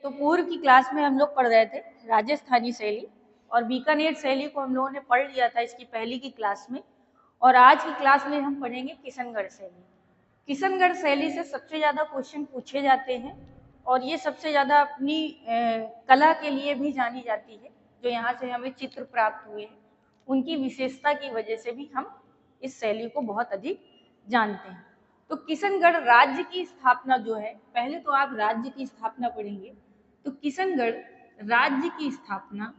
तो पूर्व की क्लास में हम लोग पढ़ रहे थे राजस्थानी शैली और बीकानेर शैली को हम लोगों ने पढ़ लिया था इसकी पहली की क्लास में। और आज की क्लास में हम पढ़ेंगे किशनगढ़ शैली। किशनगढ़ शैली से सबसे ज़्यादा क्वेश्चन पूछे जाते हैं और ये सबसे ज़्यादा अपनी कला के लिए भी जानी जाती है। जो यहाँ से हमें चित्र प्राप्त हुए हैं उनकी विशेषता की वजह से भी हम इस शैली को बहुत अधिक जानते हैं। तो किशनगढ़ राज्य की स्थापना जो है, पहले तो आप राज्य की स्थापना पढ़ेंगे। तो किशनगढ़ राज्य की स्थापना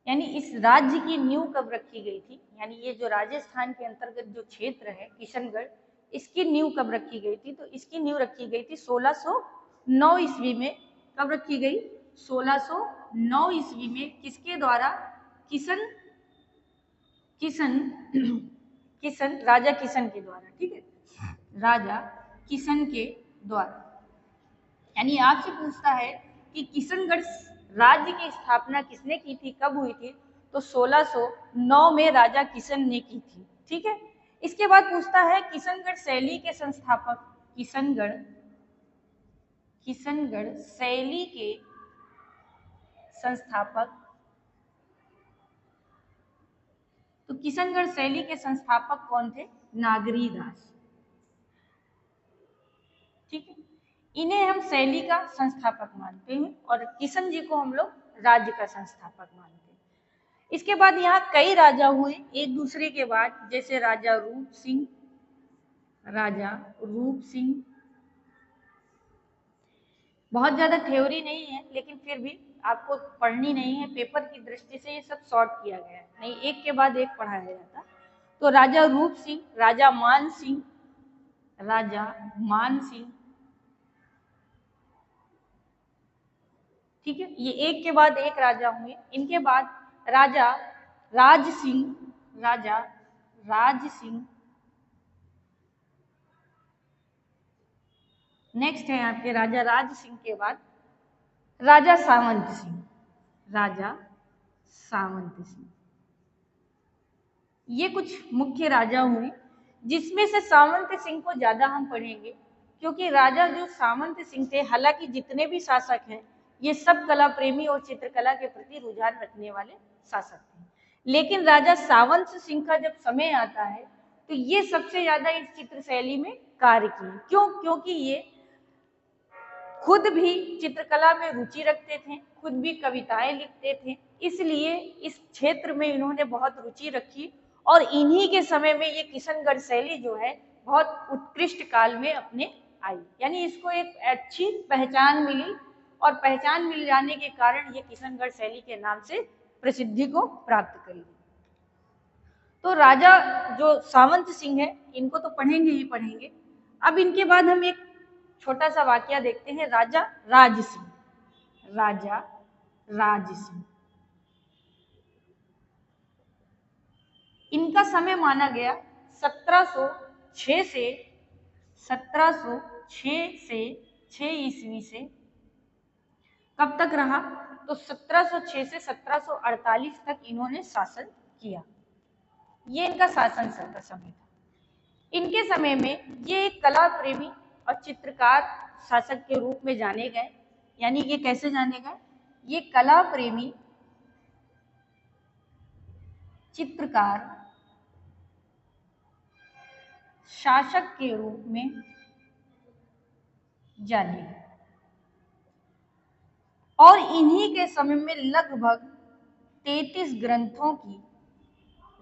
यानी इस राज्य की नींव कब रखी गई थी, यानी ये जो राजस्थान के अंतर्गत जो क्षेत्र है किशनगढ़, इसकी नींव कब रखी गई थी? तो इसकी नींव रखी गई थी 1609 ईस्वी में। कब रखी गई? 1609 ईस्वी में। किसके द्वारा? राजा किशन के द्वारा। ठीक है, राजा किशन के द्वारा। यानी आपसे पूछता है कि किशनगढ़ राज्य की स्थापना किसने की थी, कब हुई थी? तो 1609 में राजा किशन ने की थी। ठीक है, इसके बाद पूछता है किशनगढ़ शैली के संस्थापक। किशनगढ़ शैली के संस्थापक। तो किशनगढ़ शैली के संस्थापक कौन थे? नागरी दास। ठीक है, इन्हें हम शैली का संस्थापक मानते हैं और किशन जी को हम लोग राज्य का संस्थापक मानते हैं। इसके बाद यहाँ कई राजा हुए एक दूसरे के बाद, जैसे राजा रूप सिंह। बहुत ज्यादा थ्योरी नहीं है लेकिन फिर भी आपको पढ़नी नहीं है, पेपर की दृष्टि से ये सब सॉर्ट किया गया है, नहीं एक के बाद एक पढ़ाया जाता। तो राजा रूप सिंह, राजा मान सिंह, ठीक है, ये एक के बाद एक राजा हुए। इनके बाद राजा राज सिंह। नेक्स्ट है आपके राजा राज सिंह के बाद राजा सावंत सिंह। ये कुछ मुख्य राजा हुए जिसमें से सावंत सिंह को ज्यादा हम पढ़ेंगे, क्योंकि राजा जो सावंत सिंह थे, हालांकि जितने भी शासक हैं ये सब कला प्रेमी और चित्रकला के प्रति रुझान रखने वाले शासक थे, लेकिन राजा सावंत सिंह का जब समय आता है तो ये सबसे ज्यादा इस चित्र शैली में कार्य किए। क्यों? क्योंकि ये खुद भी चित्रकला में रुचि रखते थे, खुद भी कविताएं लिखते थे, इसलिए इस क्षेत्र में इन्होंने बहुत रुचि रखी और इन्हीं के समय में ये किशनगढ़ शैली जो है बहुत उत्कृष्ट काल में अपने आई। यानी इसको एक अच्छी पहचान मिली और पहचान मिल जाने के कारण ये किशनगढ़ शैली के नाम से प्रसिद्धि को प्राप्त करी। तो राजा जो सावंत सिंह है इनको तो पढ़ेंगे ही पढ़ेंगे। अब इनके बाद हम एक छोटा सा वाकया देखते हैं, राजा राज सिंह। इनका समय माना गया 1706 से 6 ईस्वी से। कब तक रहा? तो 1706 से 1748 तक इन्होंने शासन किया। ये इनका शासन का समय था। इनके समय में ये एक कला प्रेमी और चित्रकार शासक के रूप में जाने गए। यानी ये कैसे जाने गए? ये कला प्रेमी चित्रकार शासक के रूप में जाने गए और इन्हीं के समय में लगभग 33 ग्रंथों की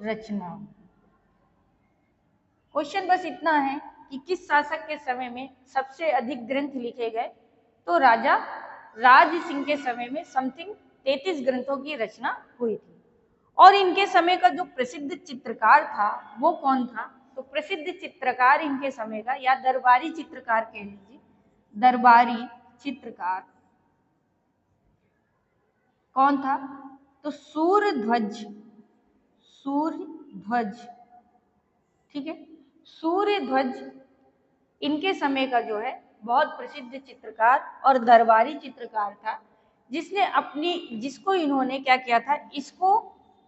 रचना। क्वेश्चन बस इतना है कि किस शासक के समय में सबसे अधिक ग्रंथ लिखे गए? तो राजा राज सिंह के समय में समथिंग 33 ग्रंथों की रचना हुई थी। और इनके समय का जो प्रसिद्ध चित्रकार था वो कौन था? तो प्रसिद्ध चित्रकार इनके समय का, या दरबारी चित्रकार कह लीजिए, दरबारी चित्रकार कौन था? तो सूर्यध्वज। ठीक है, सूर्यध्वज इनके समय का जो है बहुत प्रसिद्ध चित्रकार और दरबारी चित्रकार था, जिसको इन्होंने क्या किया था?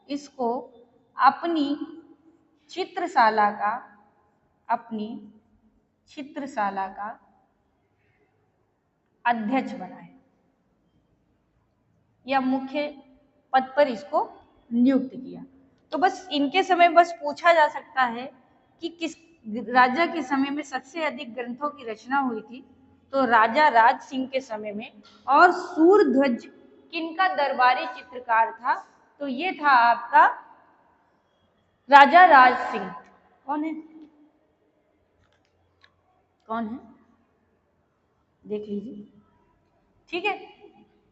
इसको अपनी चित्रशाला का अपनी चित्रशाला का अध्यक्ष बनाया या मुख्य पद पर इसको नियुक्त किया। तो बस इनके समय बस पूछा जा सकता है कि किस राजा के समय में सबसे अधिक ग्रंथों की रचना हुई थी, तो राजा राज सिंह के समय में। और सूरध्वज किनका दरबारी चित्रकार था, तो ये था आपका राजा राज सिंह। कौन है, कौन है, देख लीजिए। ठीक है,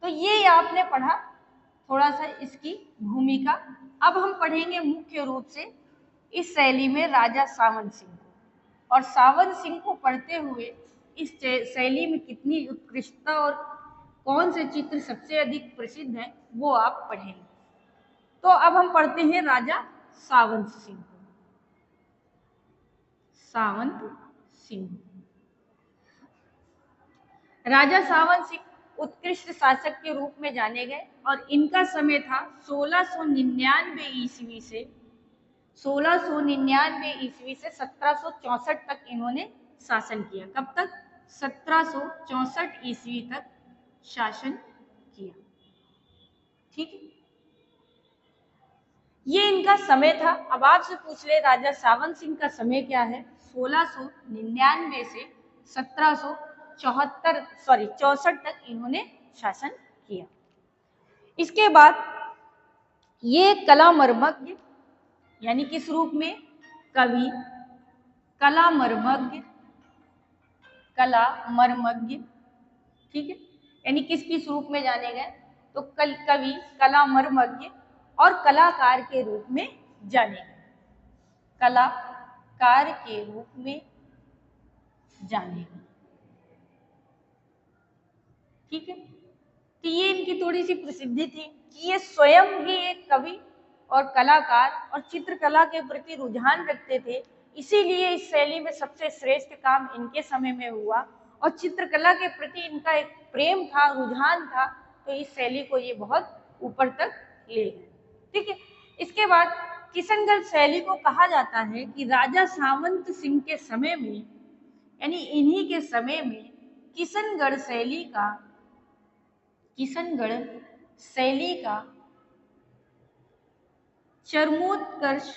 तो ये आपने पढ़ा थोड़ा सा इसकी भूमिका। अब हम पढ़ेंगे मुख्य रूप से इस शैली में राजा सावंत सिंह को, और सावंत सिंह को पढ़ते हुए इस शैली में कितनी उत्कृष्टता और कौन से चित्र सबसे अधिक प्रसिद्ध हैं वो आप पढ़ेंगे। तो अब हम पढ़ते हैं राजा सावंत सिंह को। सावंत सिंह, राजा सावंत सिंह उत्कृष्ट शासक के रूप में जाने गए और इनका समय था 1699 ईस्वी से 1764 तक इन्होंने शासन किया। कब तक? 1764 ईस्वी तक शासन किया। ठीक है, ये इनका समय था। अब आपसे पूछ ले राजा सावंत सिंह का समय क्या है? 1699 से 64 तक इन्होंने शासन किया। इसके बाद ये कला मर्मज्ञ, यानी किस रूप में? कवि, कला मर्मज्ञ, कला मर्मज्ञ। ठीक है, यानी किस किस रूप में जाने गए? तो कवि, कला मर्मज्ञ और कलाकार के रूप में जाने गए। कलाकार के रूप में जाने गए। ठीक है, तो ये इनकी थोड़ी सी प्रसिद्धि थी कि ये स्वयं ही एक कवि और कलाकार और चित्रकला के प्रति रुझान रखते थे। इसीलिए इस शैली में सबसे श्रेष्ठ काम इनके समय में हुआ और चित्रकला के प्रति इनका एक प्रेम था, रुझान था, तो इस शैली को ये बहुत ऊपर तक ले गए। ठीक है, इसके बाद किशनगढ़ शैली को कहा जाता है कि राजा सावंत सिंह के समय में, यानी इन्हीं के समय में किशनगढ़ शैली का चरमोत्कर्ष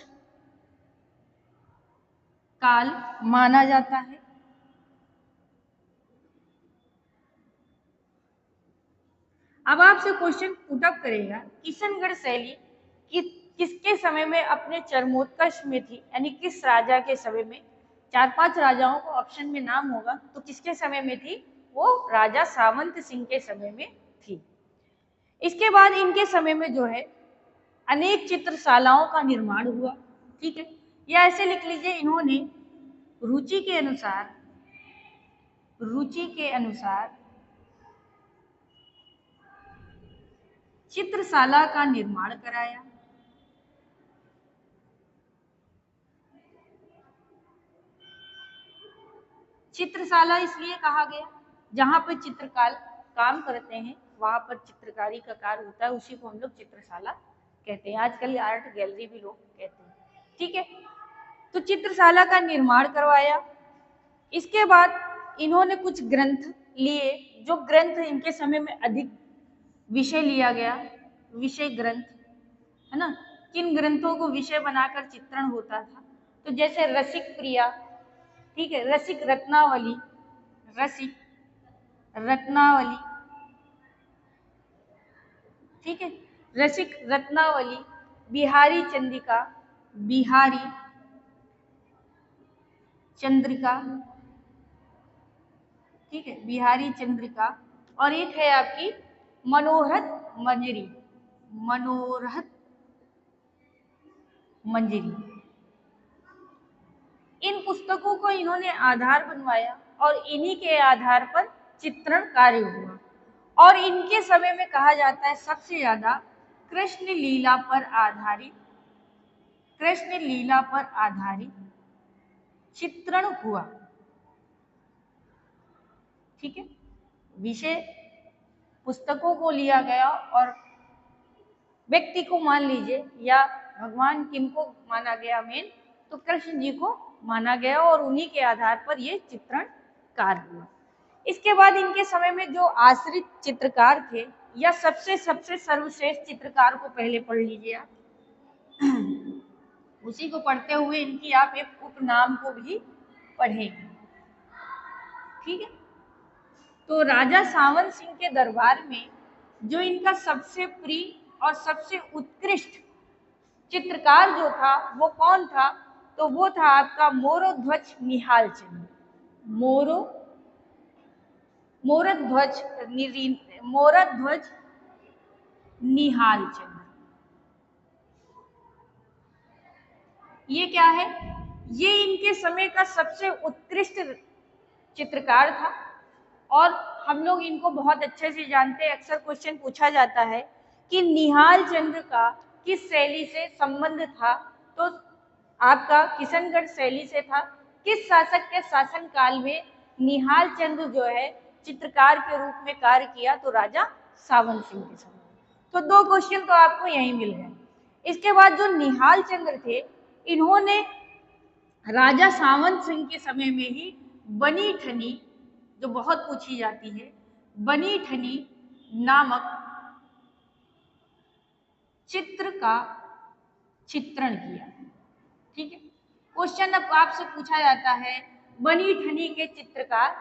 काल माना जाता है। अब आपसे क्वेश्चन पुटअप करेगा, किशनगढ़ शैली किसके समय में अपने चरमोत्कर्ष में थी, यानी किस राजा के समय में? 4-5 राजाओं को ऑप्शन में नाम होगा, तो किसके समय में थी? वो राजा सावंत सिंह के समय में थी। इसके बाद इनके समय में जो है अनेक चित्रशालाओं का निर्माण हुआ। ठीक है, या ऐसे लिख लीजिए, इन्होंने रुचि के अनुसार चित्रशाला का निर्माण कराया। चित्रशाला इसलिए कहा गया जहां पर चित्रकार काम करते हैं वहां पर चित्रकारी का कार्य होता है, उसी को हम लोग चित्रशाला कहते हैं। आजकल आर्ट गैलरी भी लोग कहते हैं। ठीक है, तो चित्रशाला का निर्माण करवाया। इसके बाद इन्होंने कुछ ग्रंथ लिए, जो ग्रंथ इनके समय में अधिक विषय लिया गया, विषय ग्रंथ है ना। किन ग्रंथों को विषय बनाकर चित्रण होता था? तो जैसे रसिक प्रिया, ठीक है, रसिक रत्नावली, ठीक है, रसिक रत्नावली, बिहारी चंद्रिका, ठीक है, बिहारी चंद्रिका, और एक है आपकी मनोरथ मंजरी। इन पुस्तकों को इन्होंने आधार बनवाया और इन्हीं के आधार पर चित्रण कार्य हुआ। और इनके समय में कहा जाता है सबसे ज्यादा कृष्ण लीला पर आधारित चित्रण हुआ। ठीक है, विषय पुस्तकों को लिया गया और व्यक्ति को मान लीजिए या भगवान किनको माना गया मेन, तो कृष्ण जी को माना गया और उन्हीं के आधार पर ये चित्रण कार्य हुआ। इसके बाद इनके समय में जो आश्रित चित्रकार थे या सबसे सर्वश्रेष्ठ चित्रकार को पहले पढ़ लीजिए आप, उसी को पढ़ते हुए इनकी आप एक उपनाम को भी पढ़ेंगे, ठीक है। तो राजा सावन सिंह के दरबार में जो इनका सबसे प्रिय और सबसे उत्कृष्ट चित्रकार जो था वो कौन था, तो वो था आपका मोरोध्वज निहाल चंद्र। मोरध्वज निहाल चंद्र। ये क्या है, ये इनके समय का सबसे उत्कृष्ट चित्रकार था और हम लोग इनको बहुत अच्छे से जानते हैं। अक्सर क्वेश्चन पूछा जाता है कि निहाल चंद्र का किस शैली से संबंध था, तो आपका किशनगढ़ शैली से था। किस शासक के शासन काल में निहाल चंद्र जो है चित्रकार के रूप में कार्य किया, तो राजा सावन सिंह के समय। तो 2 क्वेश्चन तो आपको यहीं मिल गए। इसके बाद जो निहाल चंद्र थे, इन्होंने राजा सावन सिंह के समय में ही बनी ठनी, जो बहुत पूछी जाती है, बनी ठनी नामक चित्र का चित्रण किया, ठीक है। क्वेश्चन अब आपसे पूछा जाता है बनी ठनी के चित्रकार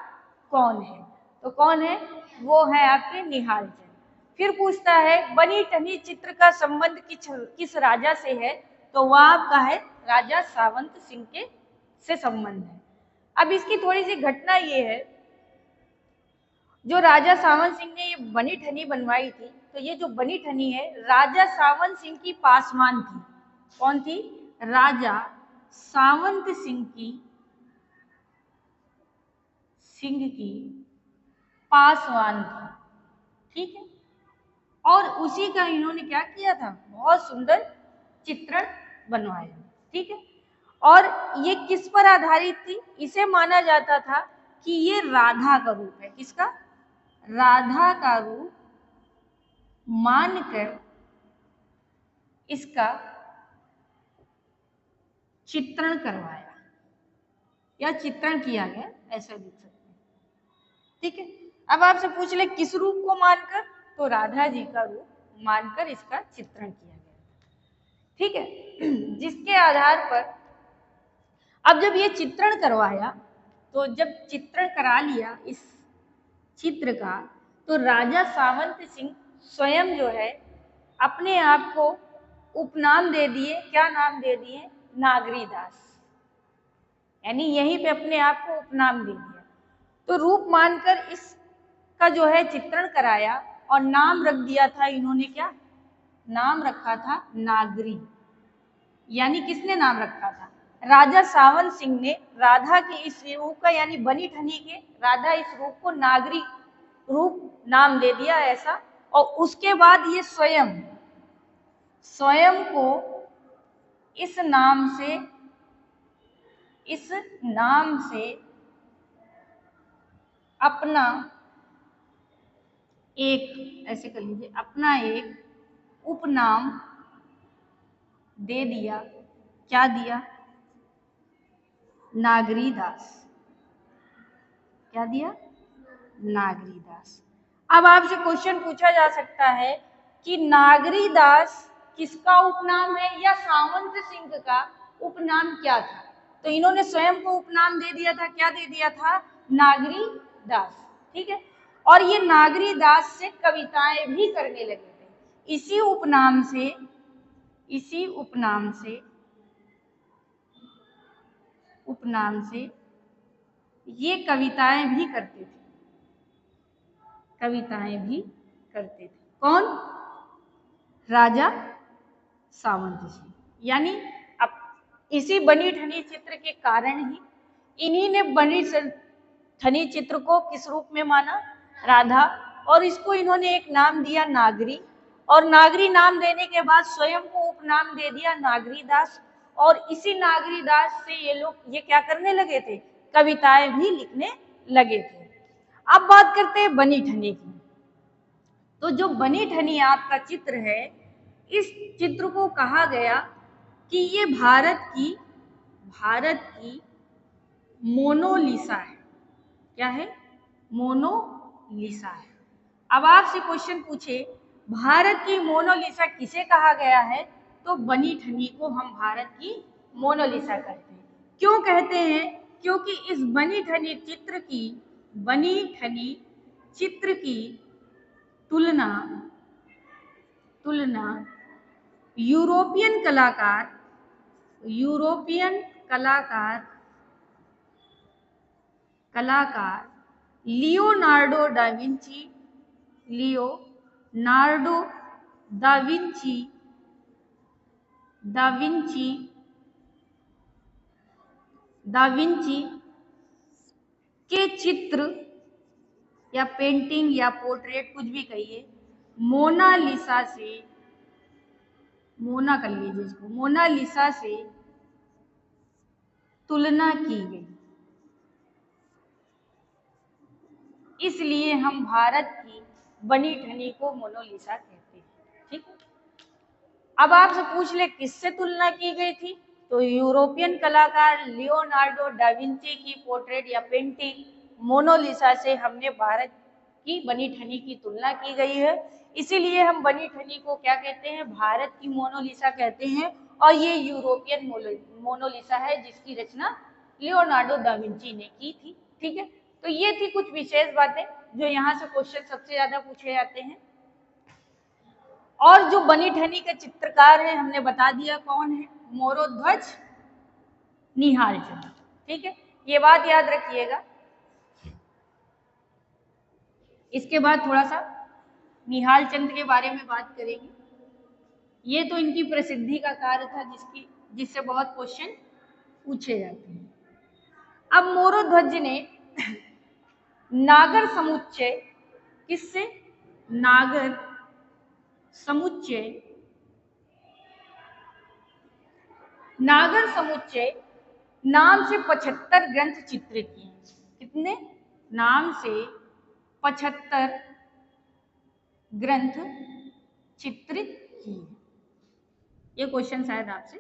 कौन है, तो कौन है, वो है आपके निहाल चंद्र। फिर पूछता है बनी ठनी चित्र का संबंध किस राजा से है, तो वह आपका है राजा सावंत सिंह के से संबंध है। अब इसकी थोड़ी सी घटना ये है, जो राजा सावन सिंह ने ये बनी ठनी बनवाई थी, तो ये जो बनी ठनी है राजा सावन सिंह की पासवान थी। कौन थी, राजा सावंत सिंह की पासवान थी, ठीक है। और उसी का इन्होंने क्या किया था, बहुत सुंदर चित्रण बनवाया, ठीक है। और ये किस पर आधारित थी, इसे माना जाता था कि ये राधा का रूप है। किसका, राधा का रूप मानकर इसका चित्रण करवाया या चित्रण किया गया, ऐसा लिख सकते हैं, ठीक है। अब आपसे पूछ ले किस रूप को मानकर, तो राधा जी का रूप मानकर इसका चित्रण किया गया, ठीक है। जिसके आधार पर अब जब ये चित्रण करवाया, तो जब चित्रण करा लिया इस चित्र का, तो राजा सावंत सिंह स्वयं जो है अपने आप को उपनाम दे दिए। क्या नाम दे दिए, नागरीदास, यानी यहीं पे अपने आप को उपनाम दे दिया। तो रूप मानकर इसका जो है चित्रण कराया और नाम रख दिया था इन्होंने, क्या नाम रखा था, नागरी। यानी किसने नाम रखा था, राजा सावन सिंह ने राधा के इस रूप का, यानी बनी ठनी के राधा इस रूप को नागरी रूप नाम दे दिया ऐसा। और उसके बाद ये स्वयं को इस नाम से अपना एक, ऐसे कर लीजिए, अपना एक उपनाम दे दिया। क्या दिया, नागरीदास। क्या दिया, नागरीदास। अब आपसे क्वेश्चन पूछा जा सकता है कि नागरीदास किसका उपनाम है या सावंत सिंह का उपनाम क्या था, तो इन्होंने स्वयं को उपनाम दे दिया था। क्या दे दिया था, नागरीदास, ठीक है। और ये नागरीदास से कविताएं भी करने लगे थे। इसी उपनाम से ये कविताएं भी करते थे। कौन, राजा सावंत सिंह। यानी अब इसी बनी ठनी चित्र के कारण ही इन्हीं ने बनी ठनी चित्र को किस रूप में माना, राधा, और इसको इन्होंने एक नाम दिया नागरी। और नागरी नाम देने के बाद स्वयं को उपनाम दे दिया नागरीदास। और इसी नागरीदास से ये लोग ये क्या करने लगे थे, कविताएं भी लिखने लगे थे। अब बात करते हैं बनी ठनी की। तो जो बनी ठनी आपका चित्र है, इस चित्र को कहा गया कि ये भारत की मोनालिसा है। क्या है? मोनालिसा है। अब आपसे क्वेश्चन पूछे भारत की मोनालिसा किसे कहा गया है, तो बनी ठनी को हम भारत की मोनालिसा कहते हैं। क्यों कहते हैं? क्योंकि इस बनी ठनी चित्र की तुलना यूरोपियन कलाकार लियोनार्डो दा विंची के चित्र या पेंटिंग या पोर्ट्रेट, कुछ भी कहिए, मोनालिसा से तुलना की गई। इसलिए हम भारत की बनी ठनी को मोनालिसा कहते हैं। ठीक है। अब आपसे पूछ ले किससे तुलना की गई थी, तो यूरोपियन कलाकार लियोनार्डो डा विंची की पोर्ट्रेट या पेंटिंग मोनालिसा से हमने भारत की बनी ठनी की तुलना की गई है। इसीलिए हम बनी ठनी को क्या कहते हैं? भारत की मोनालिसा कहते हैं। और ये यूरोपियन मोनालिसा है जिसकी रचना लियोनार्डो दा विंची ने की थी। ठीक है। तो ये थी कुछ विशेष बातें जो यहाँ से क्वेश्चन सबसे ज्यादा पूछे जाते हैं। और जो बनी ठनी के चित्रकार हैं हमने बता दिया कौन है, मोरोध्वज निहाल चंद। ठीक है, ये बात याद रखिएगा। इसके बाद थोड़ा सा निहाल चंद के बारे में बात करेंगे। ये तो इनकी प्रसिद्धि का कार्य था जिससे बहुत क्वेश्चन पूछे जाते हैं। अब मोरोध्वज ने नागर समुच्चय, किससे? नागर समुच्चय नाम से 75 ग्रंथ चित्रित किए। कितने? नाम से 75 ग्रंथ चित्रित किए। ये क्वेश्चन शायद आपसे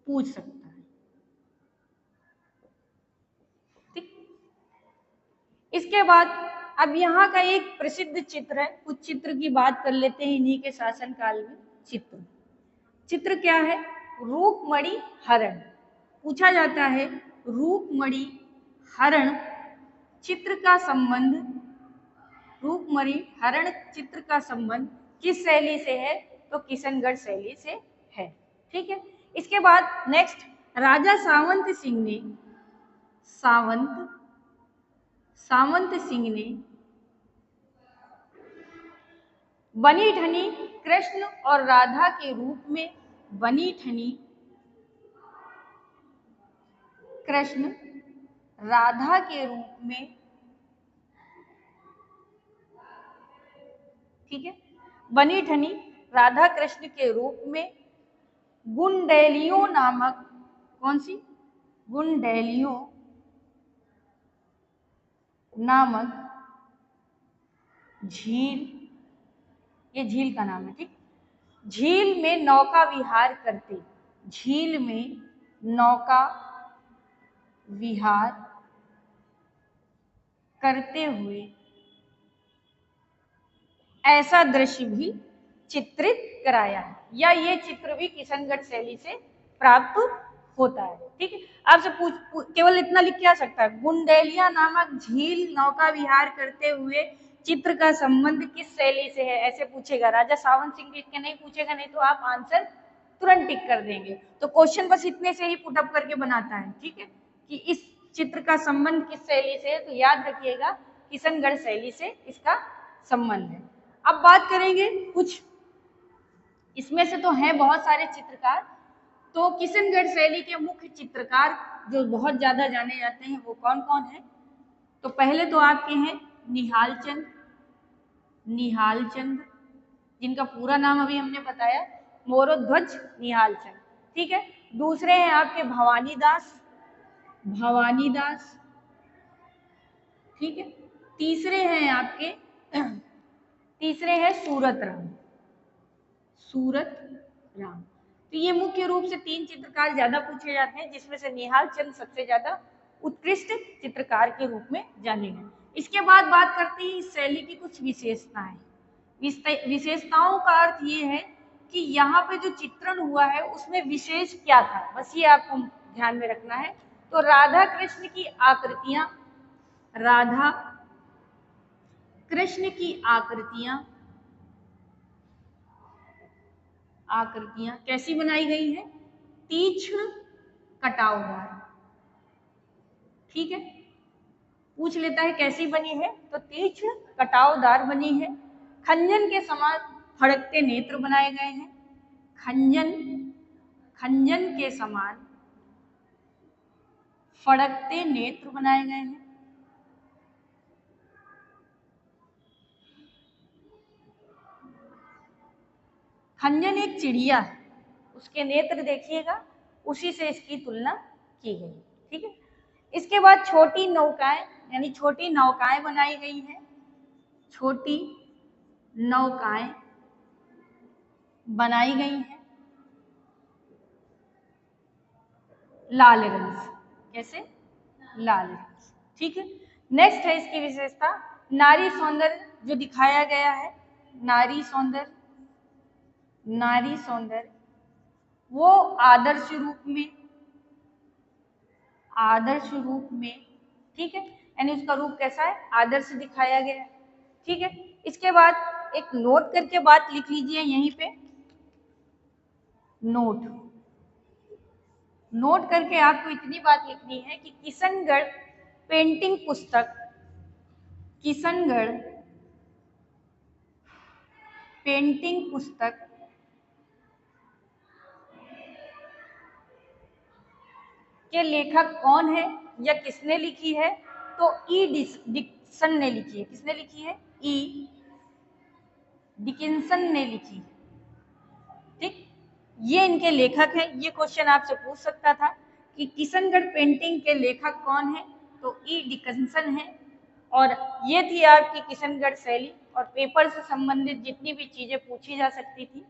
पूछ सकता है। ठीक। इसके बाद अब यहाँ का एक प्रसिद्ध चित्र है, कुछ चित्र की बात कर लेते हैं इन्हीं के शासन काल में। चित्र क्या है? रूपमणि हरण। पूछा जाता है रूपमणि हरण चित्र का संबंध किस शैली से है, तो किशनगढ़ शैली से है। ठीक है। इसके बाद नेक्स्ट, राजा सावंत सिंह ने बनी ठनी कृष्ण और राधा के रूप में ठीक है, बनी ठनी राधा कृष्ण के रूप में गुंडेलियो नामक, कौन सी? गुंडेलियो नामक झील, ये झील का नाम है। ठीक। झील में नौका विहार करते हुए ऐसा दृश्य भी चित्रित कराया है, या ये चित्र भी किशनगढ़ शैली से प्राप्त होता है। ठीक है। आपसे केवल इतना लिख के आ सकता है, गुंडेलिया नामक झील नौका विहार करते हुए चित्र का संबंध किस शैली से है, ऐसे पूछेगा। राजा सावंत सिंह लिख के नहीं पूछेगा, नहीं तो आप आंसर तुरंत टिक कर देंगे। तो क्वेश्चन बस इतने से ही पुटअप करके बनाता है। ठीक है, कि इस चित्र का संबंध किस शैली से है, तो याद रखिएगा किशनगढ़ शैली से इसका संबंध है। अब बात करेंगे कुछ, इसमें से तो हैं बहुत सारे चित्रकार, तो किशनगढ़ शैली के मुख्य चित्रकार जो बहुत ज्यादा जाने जाते हैं वो कौन कौन है, तो पहले तो आपके हैं निहाल चंद, जिनका पूरा नाम अभी हमने बताया, मोरोध्वज निहाल चंद। ठीक है। दूसरे हैं आपके भवानी दास। ठीक है। तीसरे हैं सूरत राम। तो ये मुख्य रूप से 3 चित्रकार ज्यादा पूछे जाते हैं, जिसमें से निहाल चंद सबसे ज्यादा उत्कृष्ट चित्रकार के रूप में जाने गए। इसके बाद बात करते हैं इस शैली की कुछ विशेषताएं। विशेषताओं का अर्थ ये है कि यहाँ पे जो चित्रण हुआ है उसमें विशेष क्या था, बस ये आपको ध्यान में रखना है। तो राधा कृष्ण की आकृतियां, राधा कृष्ण की आकृतियां कैसी बनाई गई है? तीक्ष्ण कटावदार। ठीक है, पूछ लेता है कैसी बनी है, तो तीक्ष्ण कटावदार बनी है। खंजन के समान फड़कते नेत्र बनाए गए हैं। खंजन के समान फड़कते नेत्र बनाए गए हैं। खंजन एक चिड़िया है, उसके नेत्र देखिएगा, उसी से इसकी तुलना की गई। ठीक है, इसके बाद छोटी नौकाएं, यानी छोटी नौकाएं बनाई गई हैं। छोटी नौकाएं बनाई गई हैं लाल रंग से। कैसे? लाल रंग से। ठीक है, नेक्स्ट है इसकी विशेषता नारी सौंदर्य जो दिखाया गया है। नारी सौंदर्य वो आदर्श रूप में, ठीक है, यानी उसका रूप कैसा है? आदर्श दिखाया गया है। ठीक है, इसके बाद एक नोट करके बात लिख लीजिए यहीं पे, नोट करके आपको इतनी बात लिखनी है कि किशनगढ़ पेंटिंग पुस्तक के लेखक कौन है या किसने लिखी है? तो ई डिक्सन ने लिखी है। किसने लिखी है? ई डिकिंसन ने लिखी है। ठीक, ये इनके लेखक हैं। ये क्वेश्चन आपसे पूछ सकता था कि किशनगढ़ पेंटिंग के लेखक कौन है, तो ई डिकिंसन है। और ये थी आपकी किशनगढ़ शैली, और पेपर से संबंधित जितनी भी चीजें पूछी जा सकती थी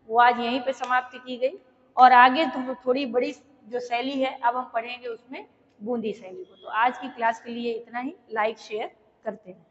वो आज यहीं पे समाप्त की गई। और आगे तो थोड़ी बड़ी जो शैली है अब हम पढ़ेंगे उसमें बूंदी शैली को। तो आज की क्लास के लिए इतना ही। लाइक शेयर करते हैं।